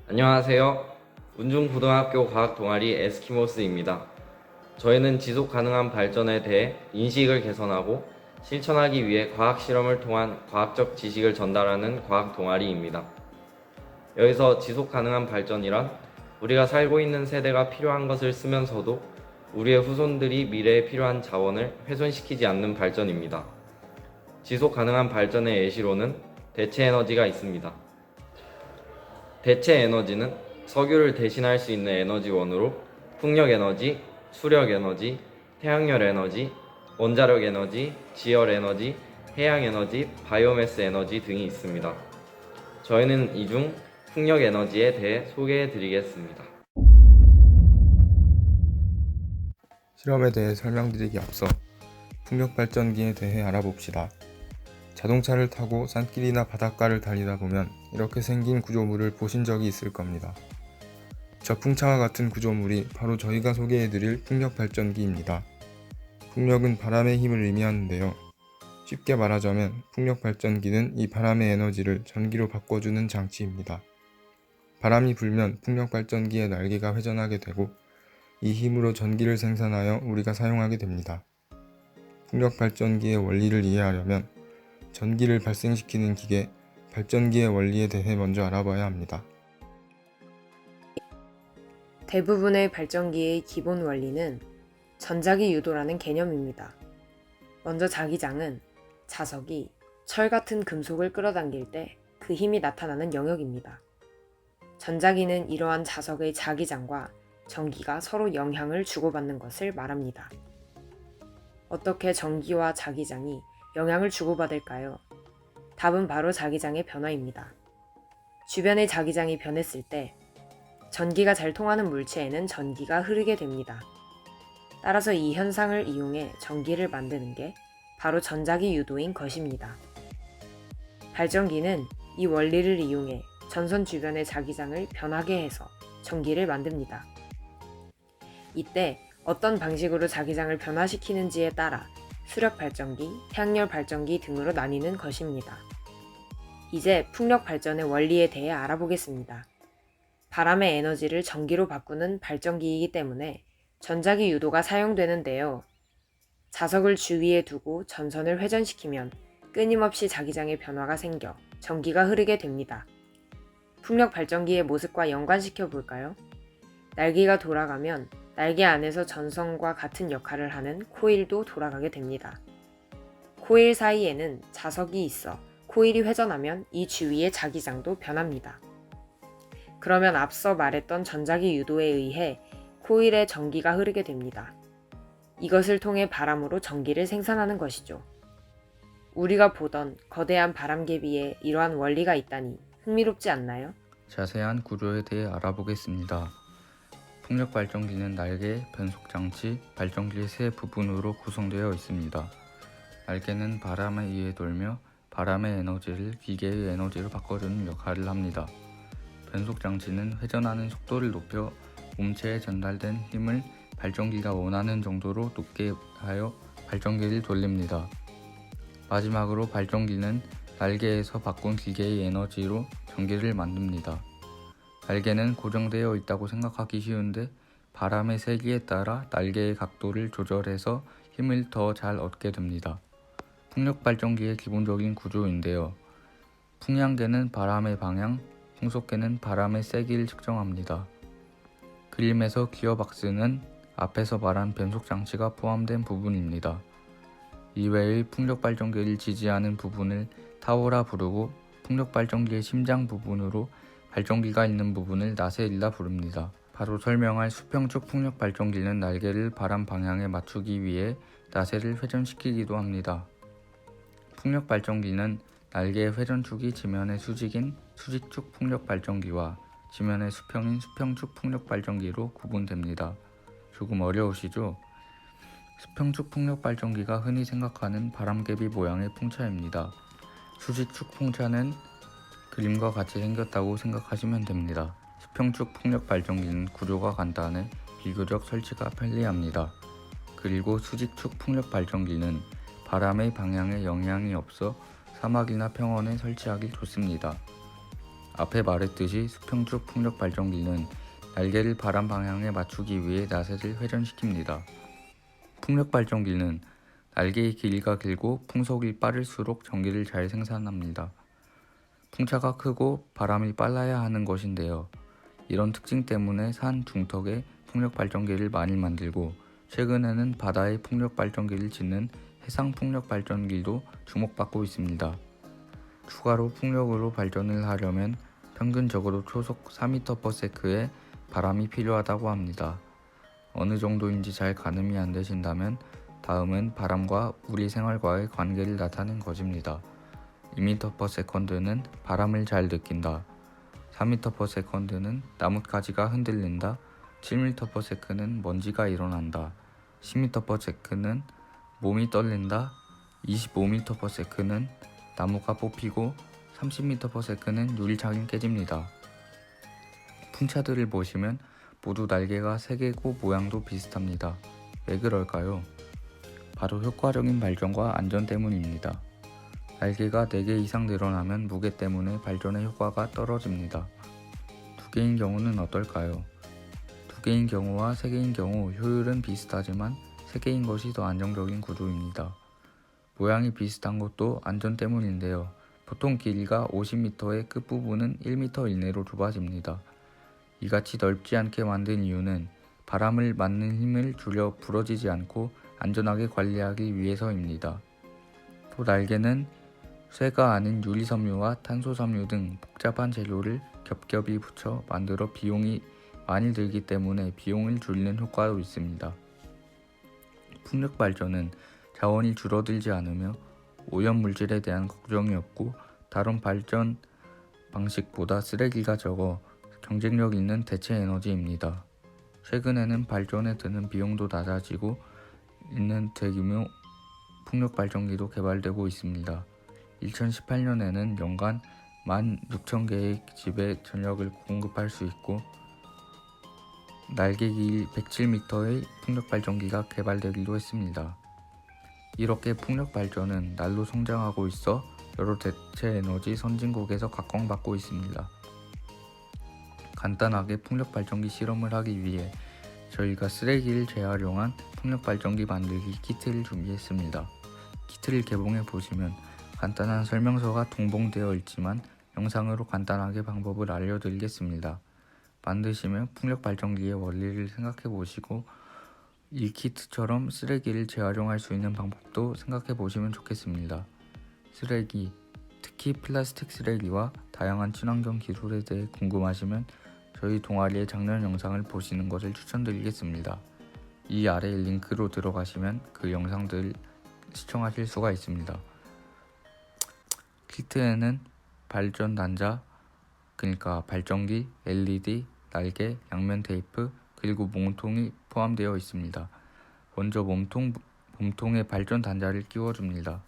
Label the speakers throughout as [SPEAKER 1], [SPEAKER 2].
[SPEAKER 1] 안녕하세요. 운중고등학교 과학동아리 에스키모스입니다. 저희는 지속 가능한 발전에 대해 인식을 개선하고 실천하기 위해 과학 실험을 통한 과학적 지식을 전달하는 과학 동아리입니다. 여기서 지속 가능한 발전이란 우리가 살고 있는 세대가 필요한 것을 쓰면서도 우리의 후손들이 미래에 필요한 자원을 훼손시키지 않는 발전입니다. 지속 가능한 발전의 예시로는 대체 에너지가 있습니다. 대체 에너지는 석유를 대신할 수 있는 에너지원으로 풍력 에너지, 수력 에너지, 태양열 에너지, 원자력 에너지, 지열 에너지, 해양 에너지, 바이오매스 에너지 등이 있습니다. 저희는 이 중 풍력 에너지에 대해 소개해 드리겠습니다.
[SPEAKER 2] 실험에 대해 설명드리기 앞서 풍력 발전기에 대해 알아봅시다. 자동차를 타고 산길이나 바닷가를 달리다 보면 이렇게 생긴 구조물을 보신 적이 있을 겁니다. 저 풍차와 같은 구조물이 바로 저희가 소개해드릴 풍력 발전기입니다. 풍력은 바람의 힘을 의미하는데요. 쉽게 말하자면 풍력 발전기는 이 바람의 에너지를 전기로 바꿔주는 장치입니다. 바람이 불면 풍력 발전기의 날개가 회전하게 되고 이 힘으로 전기를 생산하여 우리가 사용하게 됩니다. 풍력 발전기의 원리를 이해하려면 전기를 발생시키는 기계, 발전기의 원리에 대해 먼저 알아봐야 합니다.
[SPEAKER 3] 대부분의 발전기의 기본 원리는 전자기 유도라는 개념입니다. 먼저 자기장은 자석이 철 같은 금속을 끌어당길 때 그 힘이 나타나는 영역입니다. 전자기는 이러한 자석의 자기장과 전기가 서로 영향을 주고받는 것을 말합니다. 어떻게 전기와 자기장이 영향을 주고받을까요? 답은 바로 자기장의 변화입니다. 주변의 자기장이 변했을 때 전기가 잘 통하는 물체에는 전기가 흐르게 됩니다. 따라서 이 현상을 이용해 전기를 만드는 게 바로 전자기 유도인 것입니다. 발전기는 이 원리를 이용해 전선 주변의 자기장을 변하게 해서 전기를 만듭니다. 이때 어떤 방식으로 자기장을 변화시키는지에 따라 수력 발전기, 태양열 발전기 등으로 나뉘는 것입니다. 이제 풍력 발전의 원리에 대해 알아보겠습니다. 바람의 에너지를 전기로 바꾸는 발전기이기 때문에 전자기 유도가 사용되는데요. 자석을 주위에 두고 전선을 회전시키면 끊임없이 자기장의 변화가 생겨 전기가 흐르게 됩니다. 풍력 발전기의 모습과 연관시켜 볼까요? 날개가 돌아가면 날개 안에서 전선과 같은 역할을 하는 코일도 돌아가게 됩니다. 코일 사이에는 자석이 있어 코일이 회전하면 이 주위의 자기장도 변합니다. 그러면 앞서 말했던 전자기 유도에 의해 코일에 전기가 흐르게 됩니다. 이것을 통해 바람으로 전기를 생산하는 것이죠. 우리가 보던 거대한 바람개비에 이러한 원리가 있다니 흥미롭지 않나요?
[SPEAKER 4] 자세한 구조에 대해 알아보겠습니다. 풍력 발전기는 날개, 변속 장치, 발전기의 세 부분으로 구성되어 있습니다. 날개는 바람에 의해 돌며 바람의 에너지를 기계의 에너지로 바꿔주는 역할을 합니다. 변속 장치는 회전하는 속도를 높여 몸체에 전달된 힘을 발전기가 원하는 정도로 높게 하여 발전기를 돌립니다. 마지막으로 발전기는 날개에서 바꾼 기계의 에너지로 전기를 만듭니다. 날개는 고정되어 있다고 생각하기 쉬운데 바람의 세기에 따라 날개의 각도를 조절해서 힘을 더 잘 얻게 됩니다. 풍력 발전기의 기본적인 구조인데요. 풍량계는 바람의 방향, 풍속계는 바람의 세기를 측정합니다. 그림에서 기어박스는 앞에서 말한 변속 장치가 포함된 부분입니다. 이외의 풍력 발전기를 지지하는 부분을 타워라 부르고 풍력 발전기의 심장 부분으로 발전기가 있는 부분을 나셀이라 부릅니다. 바로 설명할 수평축 풍력 발전기는 날개를 바람 방향에 맞추기 위해 나셀을 회전시키기도 합니다. 풍력 발전기는 날개의 회전축이 지면의 수직인 수직축 풍력 발전기와 지면의 수평인 수평축 풍력 발전기로 구분됩니다. 조금 어려우시죠? 수평축 풍력 발전기가 흔히 생각하는 바람개비 모양의 풍차입니다. 수직축 풍차는 그림과 같이 생겼다고 생각하시면 됩니다. 수평축 풍력 발전기는 구조가 간단해 비교적 설치가 편리합니다. 그리고 수직축 풍력 발전기는 바람의 방향에 영향이 없어 사막이나 평원에 설치하기 좋습니다. 앞에 말했듯이 수평축 풍력 발전기는 날개를 바람 방향에 맞추기 위해 나사를 회전시킵니다. 풍력 발전기는 날개의 길이가 길고 풍속이 빠를수록 전기를 잘 생산합니다. 풍차가 크고 바람이 빨라야 하는 것인데요. 이런 특징 때문에 산 중턱에 풍력 발전기를 많이 만들고 최근에는 바다에 풍력 발전기를 짓는 해상 풍력 발전기도 주목받고 있습니다. 추가로 풍력으로 발전을 하려면 평균적으로 초속 4m/s의 바람이 필요하다고 합니다. 어느 정도인지 잘 가늠이 안 되신다면 다음은 바람과 우리 생활과의 관계를 나타낸 것입니다. 2m/s는 바람을 잘 느낀다. 4m/s는 나뭇가지가 흔들린다. 7m/s는 먼지가 일어난다. 10m/s는 몸이 떨린다. 25m/s는 나무가 뽑히고 30m/s는 유리창이 깨집니다. 풍차들을 보시면 모두 날개가 3개고 모양도 비슷합니다. 왜 그럴까요? 바로 효과적인 발전과 안전 때문입니다. 날개가 4개 이상 늘어나면 무게 때문에 발전의 효과가 떨어집니다. 2개인 경우는 어떨까요? 2개인 경우와 3개인 경우 효율은 비슷하지만 3개인 것이 더 안정적인 구조입니다. 모양이 비슷한 것도 안전 때문인데요. 보통 길이가 50m의 끝부분은 1m 이내로 좁아집니다. 이같이 넓지 않게 만든 이유는 바람을 맞는 힘을 줄여 부러지지 않고 안전하게 관리하기 위해서입니다. 또 날개는 쇠가 아닌 유리섬유와 탄소섬유 등 복잡한 재료를 겹겹이 붙여 만들어 비용이 많이 들기 때문에 비용을 줄이는 효과도 있습니다. 풍력 발전은 자원이 줄어들지 않으며 오염물질에 대한 걱정이 없고 다른 발전 방식보다 쓰레기가 적어 경쟁력 있는 대체 에너지입니다. 최근에는 발전에 드는 비용도 낮아지고 있는 대규모 풍력 발전기도 개발되고 있습니다. 2018년에는 연간 16,000개의 집에 전력을 공급할 수 있고 날개 길 107m의 풍력 발전기가 개발되기도 했습니다. 이렇게 풍력 발전은 날로 성장하고 있어 여러 대체 에너지 선진국에서 각광받고 있습니다. 간단하게 풍력 발전기 실험을 하기 위해 저희가 쓰레기를 재활용한 풍력 발전기 만들기 키트를 준비했습니다. 키트를 개봉해 보시면 간단한 설명서가 동봉되어 있지만 영상으로 간단하게 방법을 알려드리겠습니다. 만드시면 풍력 발전기의 원리를 생각해 보시고 이 키트처럼 쓰레기를 재활용할 수 있는 방법도 생각해 보시면 좋겠습니다. 쓰레기, 특히 플라스틱 쓰레기와 다양한 친환경 기술에 대해 궁금하시면 저희 동아리의 작년 영상을 보시는 것을 추천드리겠습니다. 이 아래 링크로 들어가시면 그 영상들을 시청하실 수가 있습니다. 키트에는 발전 단자, 그러니까 발전기, LED, 날개, 양면 테이프, 그리고 몸통이 포함되어 있습니다. 먼저 몸통에 발전 단자를 끼워줍니다.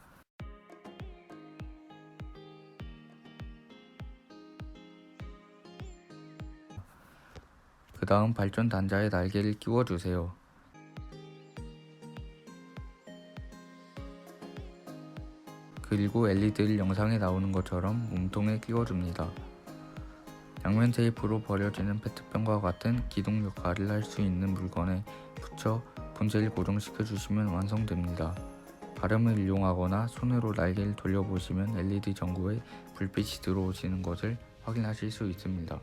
[SPEAKER 4] 그 다음 발전 단자에 날개를 끼워주세요. 그리고 LED를 영상에 나오는 것처럼 몸통에 끼워줍니다. 양면 테이프로 버려지는 페트병과 같은 기둥 역할을 할 수 있는 물건에 붙여 본체를 고정시켜 주시면 완성됩니다. 발음을 이용하거나 손으로 날개를 돌려보시면 LED 전구에 불빛이 들어오시는 것을 확인하실 수 있습니다.